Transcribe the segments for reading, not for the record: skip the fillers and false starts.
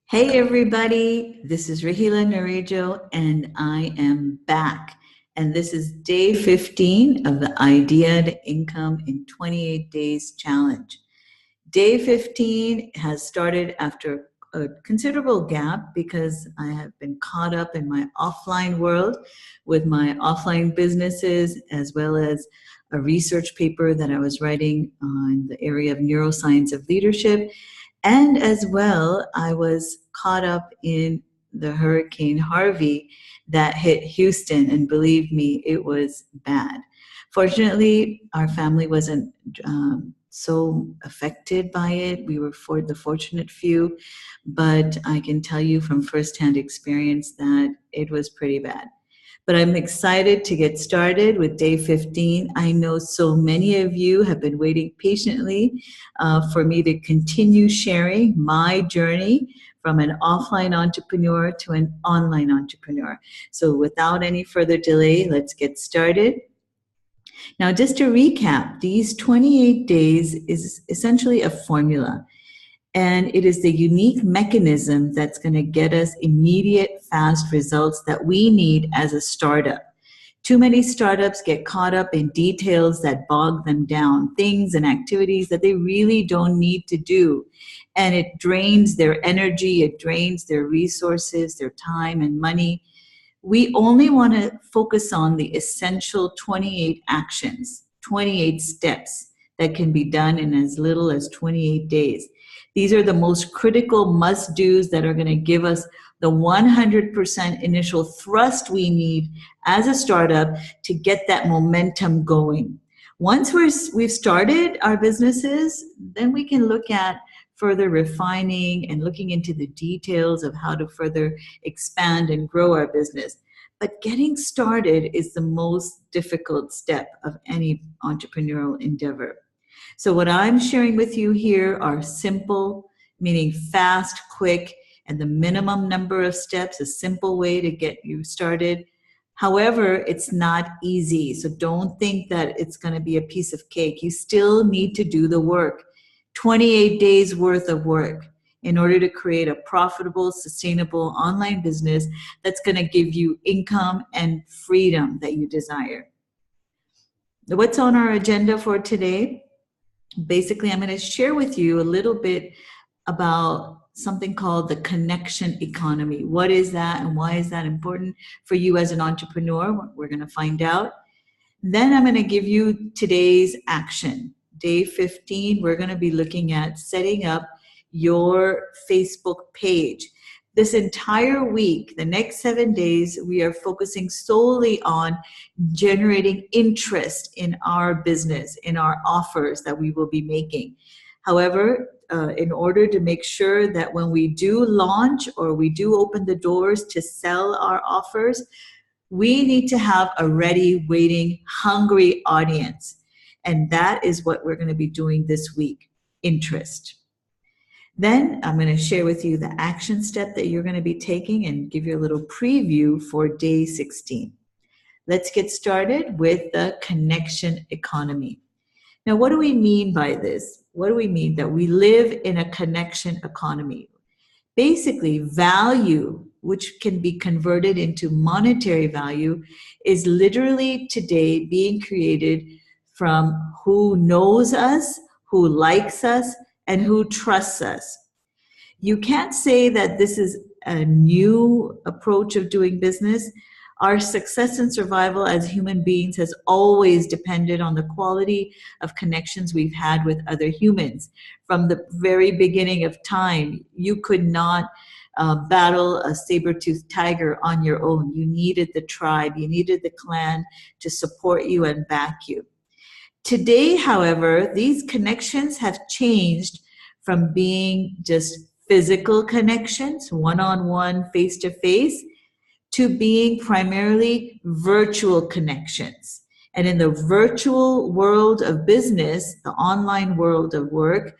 Hey everybody, this is Rahila Narejo and I am back. And this is day 15 of the Idea to Income in 28 Days Challenge. Day 15 has started after a considerable gap because I have been caught up in my offline world with my offline businesses as well as a research paper that I was writing on the area of neuroscience of leadership. And as well, I was caught up in the Hurricane Harvey that hit Houston, and believe me, it was bad. Fortunately, our family wasn't so affected by it. We were for the fortunate few, but I can tell you from firsthand experience that it was pretty bad. But I'm excited to get started with day 15. I know so many of you have been waiting patiently for me to continue sharing my journey from an offline entrepreneur to an online entrepreneur. So without any further delay, let's get started. Now, just to recap, these 28 days is essentially a formula. And it is the unique mechanism that's going to get us immediate, fast results that we need as a startup. Too many startups get caught up in details that bog them down, things and activities that they really don't need to do. And it drains their energy, it drains their resources, their time and money. We only want to focus on the essential 28 actions, 28 steps that can be done in as little as 28 days. These are the most critical must-dos that are going to give us the 100% initial thrust we need as a startup to get that momentum going. Once we've started our businesses, then we can look at further refining and looking into the details of how to further expand and grow our business. But getting started is the most difficult step of any entrepreneurial endeavor. So what I'm sharing with you here are simple, meaning fast, quick, and the minimum number of steps, a simple way to get you started. However, it's not easy. So don't think that it's going to be a piece of cake. You still need to do the work. 28 days worth of work in order to create a profitable, sustainable online business that's going to give you income and freedom that you desire. What's on our agenda for today? Basically, I'm going to share with you a little bit about something called the connection economy. What is that and why is that important for you as an entrepreneur? We're going to find out. Then I'm going to give you today's action. Day 15, we're going to be looking at setting up your Facebook page. This entire week, the next 7 days, we are focusing solely on generating interest in our business, in our offers that we will be making. However, in order to make sure that when we do launch or we do open the doors to sell our offers, we need to have a ready, waiting, hungry audience. And that is what we're going to be doing this week, interest. Then I'm going to share with you the action step that you're going to be taking and give you a little preview for day 16. Let's get started with the connection economy. Now, what do we mean by this? What do we mean that we live in a connection economy? Basically, value, which can be converted into monetary value, is literally today being created from who knows us, who likes us, and who trusts us. You can't say that this is a new approach of doing business. Our success and survival as human beings has always depended on the quality of connections we've had with other humans. From the very beginning of time, you could not battle a saber-toothed tiger on your own. You needed the tribe, you needed the clan to support you and back you. Today, however, these connections have changed from being just physical connections, one-on-one, face-to-face, to being primarily virtual connections. And in the virtual world of business, the online world of work,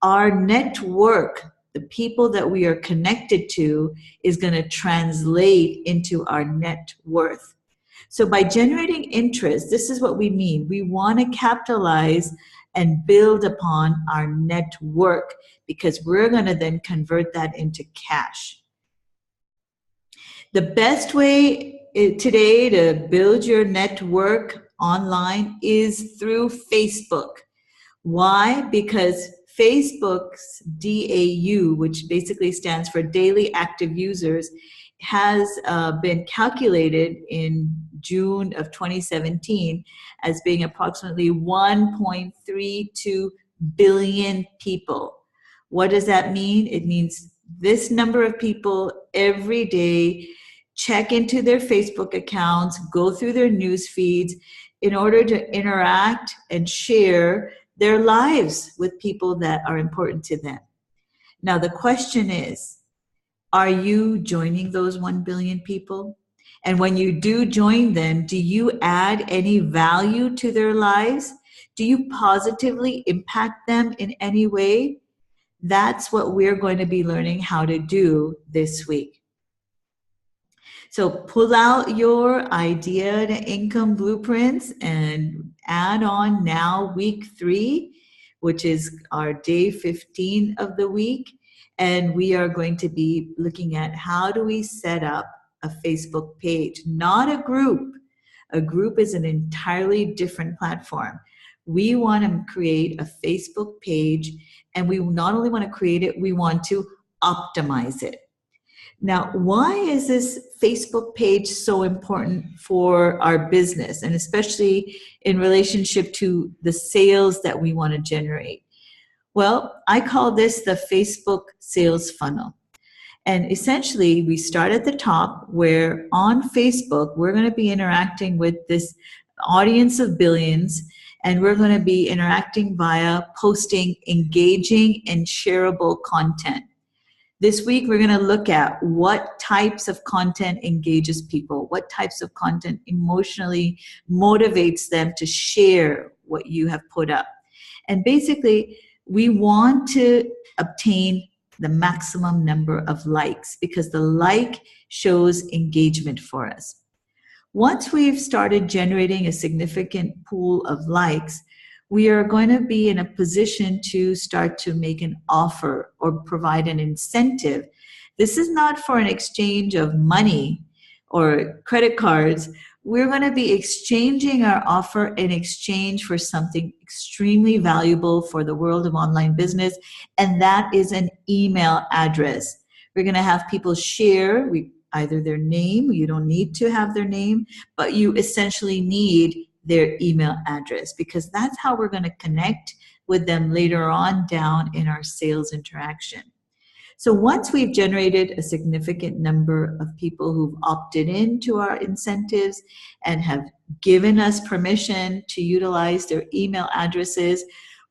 our network, the people that we are connected to, is going to translate into our net worth. So by generating interest, this is what we mean. We want to capitalize and build upon our network, because we're going to then convert that into cash. The best way today to build your network online is through Facebook. Why? Because Facebook's DAU, which basically stands for Daily Active Users, has been calculated in June of 2017 as being approximately 1.32 billion people. What does that mean? It means this number of people every day check into their Facebook accounts, go through their news feeds in order to interact and share their lives with people that are important to them. Now, the question is, are you joining those 1 billion people? And when you do join them, do you add any value to their lives? Do you positively impact them in any way? That's what we're going to be learning how to do this week. So pull out your idea to income blueprints and add on now week 3, which is our day 15 of the week. And we are going to be looking at how do we set up a Facebook page, not a group. A group is an entirely different platform. We want to create a Facebook page, and we not only want to create it, we want to optimize it. Now, why is this Facebook page so important for our business, and especially in relationship to the sales that we want to generate? Well, I call this the Facebook sales funnel. And essentially, we start at the top, where on Facebook, we're going to be interacting with this audience of billions, and we're going to be interacting via posting engaging and shareable content. This week, we're going to look at what types of content engages people, what types of content emotionally motivates them to share what you have put up. And basically, we want to obtain the maximum number of likes, because the like shows engagement for us. Once we've started generating a significant pool of likes, we are going to be in a position to start to make an offer or provide an incentive. This is not for an exchange of money or credit cards. We're going to be exchanging our offer in exchange for something extremely valuable for the world of online business, and that is an email address. We're going to have people share either their name. You don't need to have their name, but you essentially need their email address, because that's how we're going to connect with them later on down in our sales interaction. So once we've generated a significant number of people who've opted into our incentives and have given us permission to utilize their email addresses,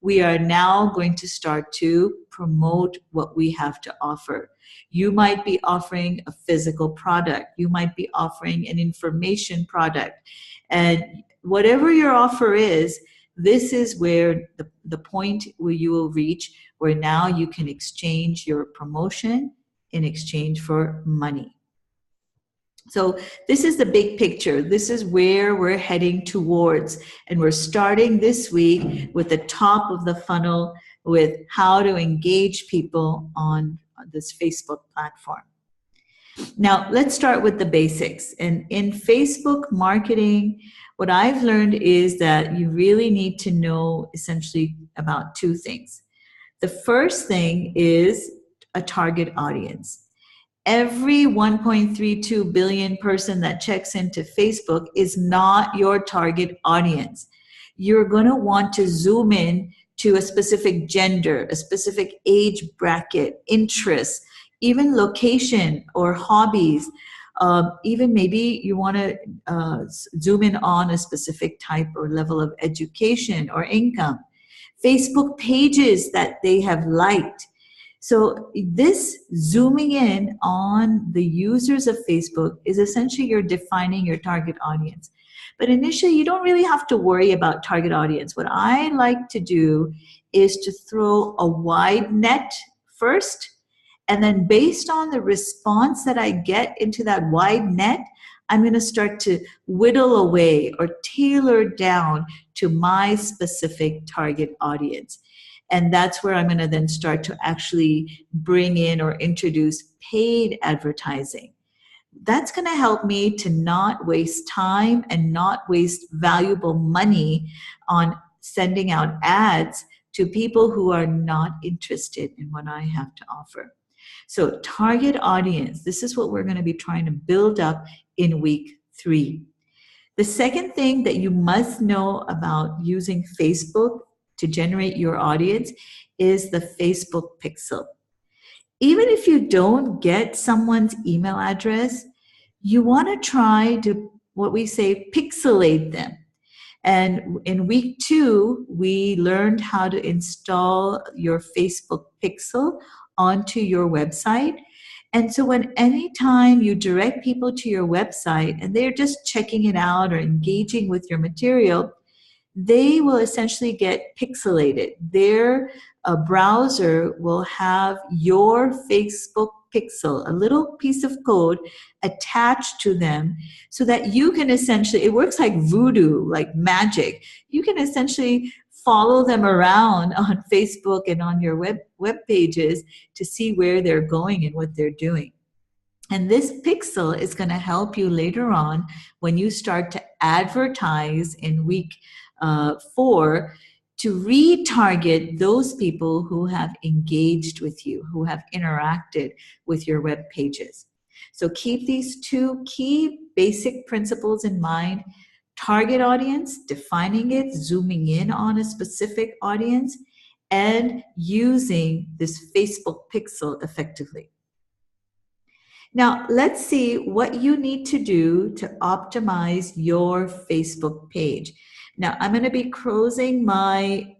we are now going to start to promote what we have to offer. You might be offering a physical product. You might be offering an information product. And whatever your offer is, this is where the point where you will reach, where now you can exchange your promotion in exchange for money. So this is the big picture. This is where we're heading towards. And we're starting this week with the top of the funnel with how to engage people on this Facebook platform. Now, let's start with the basics. And in Facebook marketing, what I've learned is that you really need to know essentially about 2 things. The first thing is a target audience. Every 1.32 billion person that checks into Facebook is not your target audience. You're going to want to zoom in to a specific gender, a specific age bracket, interests, even location or hobbies. Even maybe you want to zoom in on a specific type or level of education or income. Facebook pages that they have liked. So this zooming in on the users of Facebook is essentially you're defining your target audience. But initially, you don't really have to worry about target audience. What I like to do is to throw a wide net first, and then based on the response that I get into that wide net, I'm going to start to whittle away or tailor down to my specific target audience. And that's where I'm going to then start to actually bring in or introduce paid advertising. That's going to help me to not waste time and not waste valuable money on sending out ads to people who are not interested in what I have to offer. So target audience, this is what we're going to be trying to build up in week 3. The second thing that you must know about using Facebook to generate your audience is the Facebook pixel. Even if you don't get someone's email address, you want to try to, what we say, pixelate them. And in week 2, we learned how to install your Facebook pixel onto your website. And so when anytime you direct people to your website and they're just checking it out or engaging with your material, they will essentially get pixelated. Their browser will have your Facebook pixel, a little piece of code attached to them so that you can essentially, it works like voodoo, like magic. You can essentially follow them around on Facebook and on your web pages to see where they're going and what they're doing. And this pixel is going to help you later on when you start to advertise in week 4 to retarget those people who have engaged with you, who have interacted with your web pages. So keep these 2 key basic principles in mind. Target audience, defining it, zooming in on a specific audience, and using this Facebook pixel effectively. Now, let's see what you need to do to optimize your Facebook page. Now, I'm going to be closing my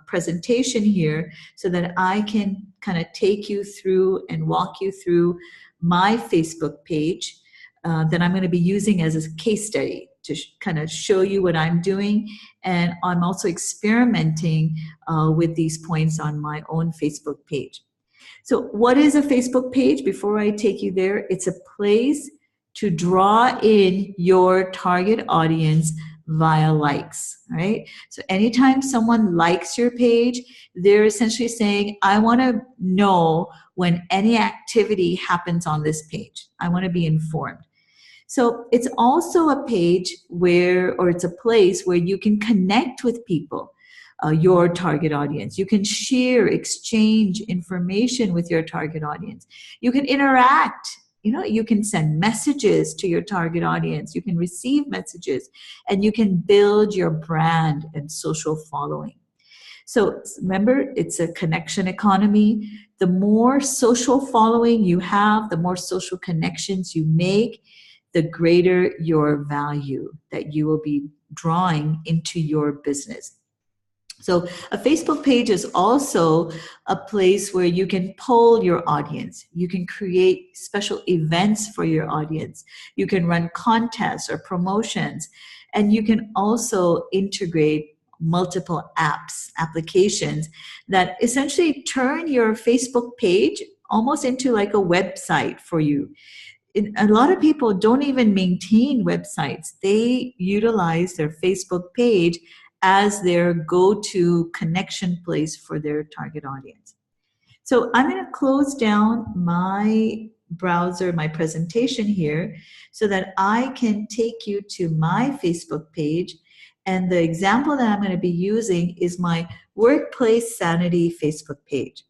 presentation here so that I can kind of take you through and walk you through my Facebook page that I'm going to be using as a case study to kind of show you what I'm doing. And I'm also experimenting with these points on my own Facebook page. So what is a Facebook page? Before I take you there, it's a place to draw in your target audience via likes, right? So anytime someone likes your page, they're essentially saying, I want to know when any activity happens on this page. I want to be informed. So it's also a page where, or it's a place where you can connect with people. Your target audience. You can share, exchange information with your target audience. You can interact. You can send messages to your target audience. You can receive messages, and you can build your brand and social following. So remember, it's a connection economy. The more social following you have, the more social connections you make, the greater your value that you will be drawing into your business. So a Facebook page is also a place where you can poll your audience. You can create special events for your audience. You can run contests or promotions. And you can also integrate multiple applications that essentially turn your Facebook page almost into like a website for you. A lot of people don't even maintain websites. They utilize their Facebook page as their go-to connection place for their target audience. So I'm going to close down my browser, my presentation here, so that I can take you to my Facebook page. And the example that I'm going to be using is my Workplace Sanity Facebook page.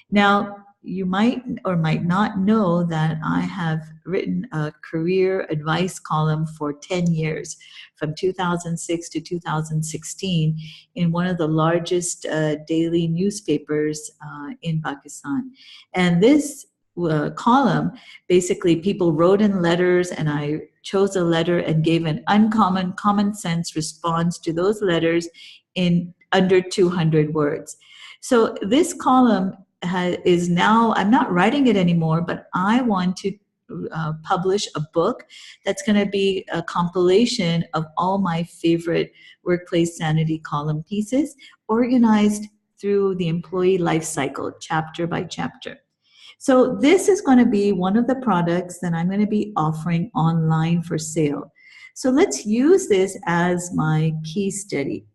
Now, you might or might not know that I have written a career advice column for 10 years, from 2006 to 2016, in one of the largest daily newspapers in Pakistan. And this column, basically people wrote in letters, and I chose a letter and gave an uncommon, common sense response to those letters in under 200 words. So this column is now, I'm not writing it anymore, but I want to publish a book that's going to be a compilation of all my favorite workplace sanity column pieces, organized through the employee life cycle, chapter by chapter. So this is going to be one of the products that I'm going to be offering online for sale. So let's use this as my case study.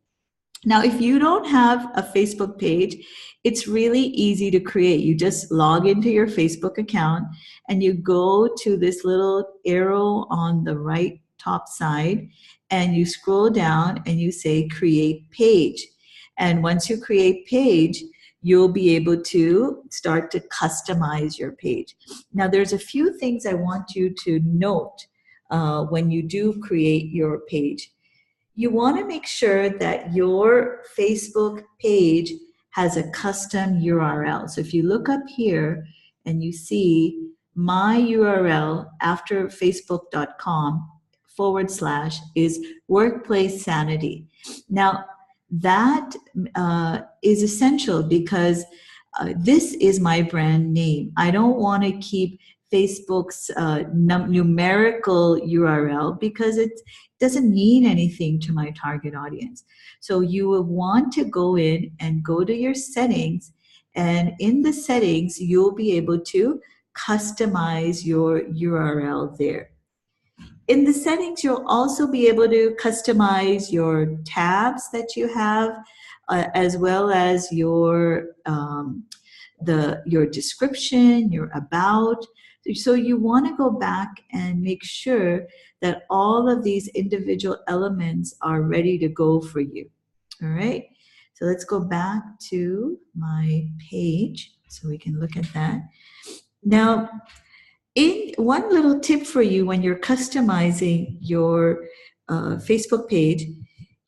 Now, if you don't have a Facebook page, it's really easy to create. You just log into your Facebook account and you go to this little arrow on the right top side and you scroll down and you say create page. And once you create page, you'll be able to start to customize your page. Now, there's a few things I want you to note when you do create your page. You want to make sure that your Facebook page has a custom URL. So if you look up here and you see my URL after facebook.com/ is workplace sanity. Now, that is essential because this is my brand name. I don't want to keep Facebook's numerical URL because it doesn't mean anything to my target audience. So you will want to go in and go to your settings, and in the settings, you'll be able to customize your URL there. In the settings, you'll also be able to customize your tabs that you have, as well as your description, your about. So you want to go back and make sure that all of these individual elements are ready to go for you. All right. So let's go back to my page so we can look at that. Now, in one little tip for you when you're customizing your Facebook page,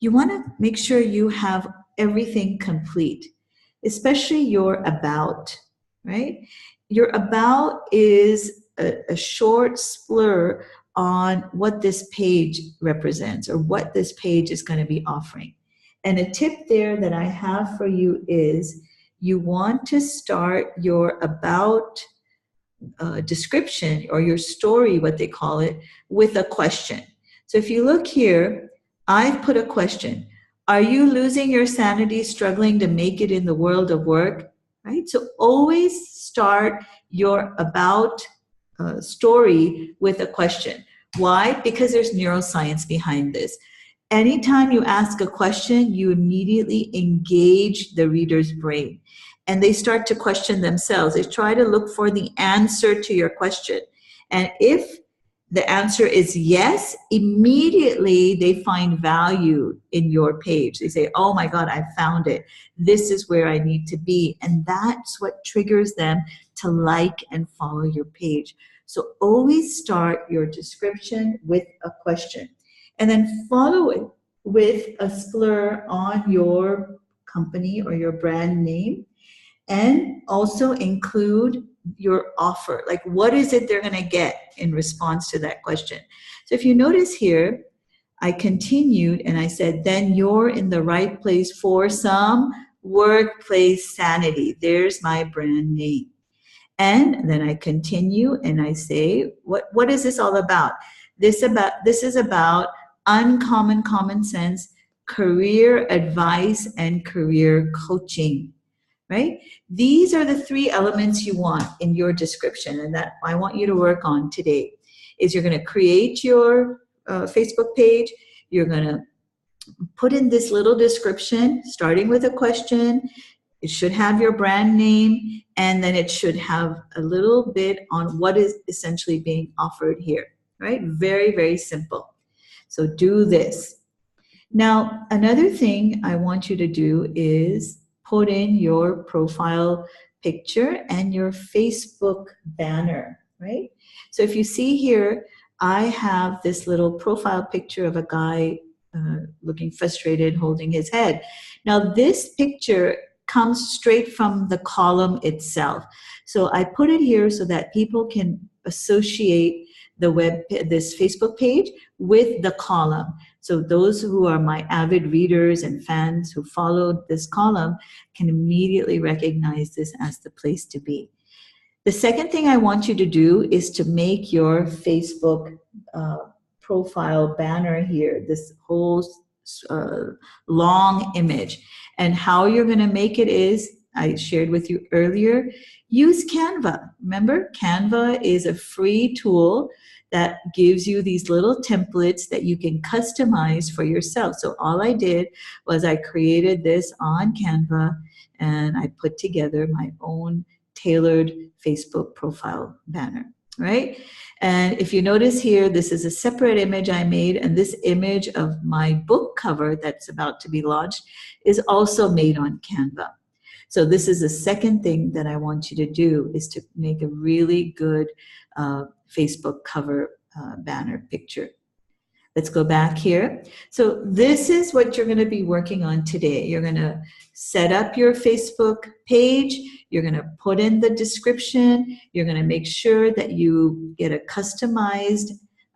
you want to make sure you have everything complete, especially your about, right? Your about is a short splur on what this page represents or what this page is going to be offering. And a tip there that I have for you is you want to start your about description or your story, what they call it, with a question. So if you look here, I've put a question. Are you losing your sanity, struggling to make it in the world of work? Right? So always start your about story with a question. Why? Because there's neuroscience behind this. Anytime you ask a question, you immediately engage the reader's brain. And they start to question themselves. They try to look for the answer to your question. And if the answer is yes, immediately they find value in your page. They say, oh my God, I found it. This is where I need to be. And that's what triggers them to like and follow your page. So always start your description with a question and then follow it with a splur on your company or your brand name. And also include your offer. Like, what is it they're going to get in response to that question? So if you notice here, I continued and I said, then you're in the right place for some workplace sanity. There's my brand name. And then I continue and I say, what is this all about? This is about uncommon common sense, career advice, and career coaching. Right? These are the three elements you want in your description and that I want you to work on today. Is you're going to create your Facebook page. You're going to put in this little description, starting with a question. It should have your brand name, and then it should have a little bit on what is essentially being offered here. Right? Very, very simple. So do this. Now, another thing I want you to do is put in your profile picture and your Facebook banner, right? So if you see here, I have this little profile picture of a guy looking frustrated, holding his head. Now, this picture comes straight from the column itself. So I put it here so that people can associate this Facebook page with the column. So those who are my avid readers and fans who followed this column can immediately recognize this as the place to be. The second thing I want you to do is to make your Facebook profile banner here, this whole long image. And how you're going to make it is I shared with you earlier, use Canva. Remember, Canva is a free tool that gives you these little templates that you can customize for yourself. So all I did was I created this on Canva and I put together my own tailored Facebook profile banner, right? And if you notice here, this is a separate image I made, and this image of my book cover that's about to be launched is also made on Canva. So this is the second thing that I want you to do, is to make a really good Facebook cover banner picture. Let's go back here. So this is what you're going to be working on today. You're going to set up your Facebook page. You're going to put in the description. You're going to make sure that you get a customized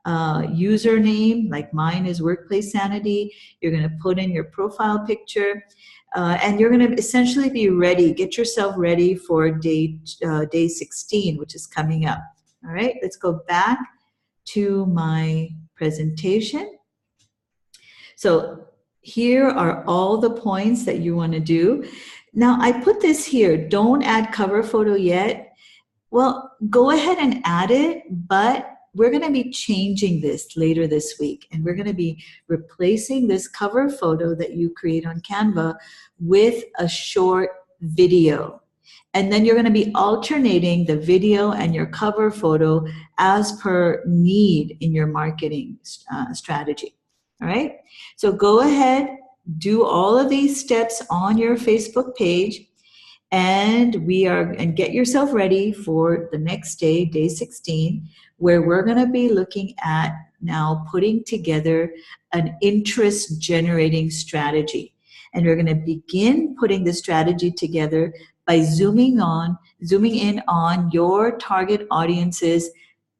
username, like mine is Workplace Sanity. You're going to put in your profile picture. And you're going to essentially be ready, get yourself ready for day 16, which is coming up. All right, let's go back to my presentation. So here are all the points that you want to do. Now I put this here, don't add cover photo yet. Well, go ahead and add it, but we're going to be changing this later this week, and we're going to be replacing this cover photo that you create on Canva with a short video. And then you're going to be alternating the video and your cover photo as per need in your marketing strategy. All right. So go ahead, do all of these steps on your Facebook page, and get yourself ready for the next day, day 16, where we're going to be looking at now putting together an interest generating strategy. And we're going to begin putting the strategy together by zooming in on your target audience's,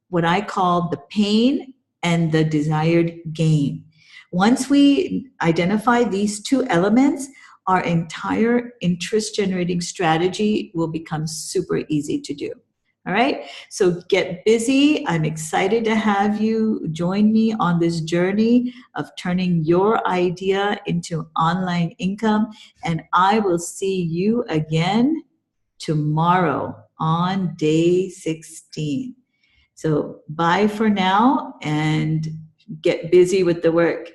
what I call the pain and the desired gain. Once we identify these two elements, our entire interest generating strategy will become super easy to do. All right, so get busy. I'm excited to have you join me on this journey of turning your idea into online income. And I will see you again tomorrow on day 16. So bye for now and get busy with the work.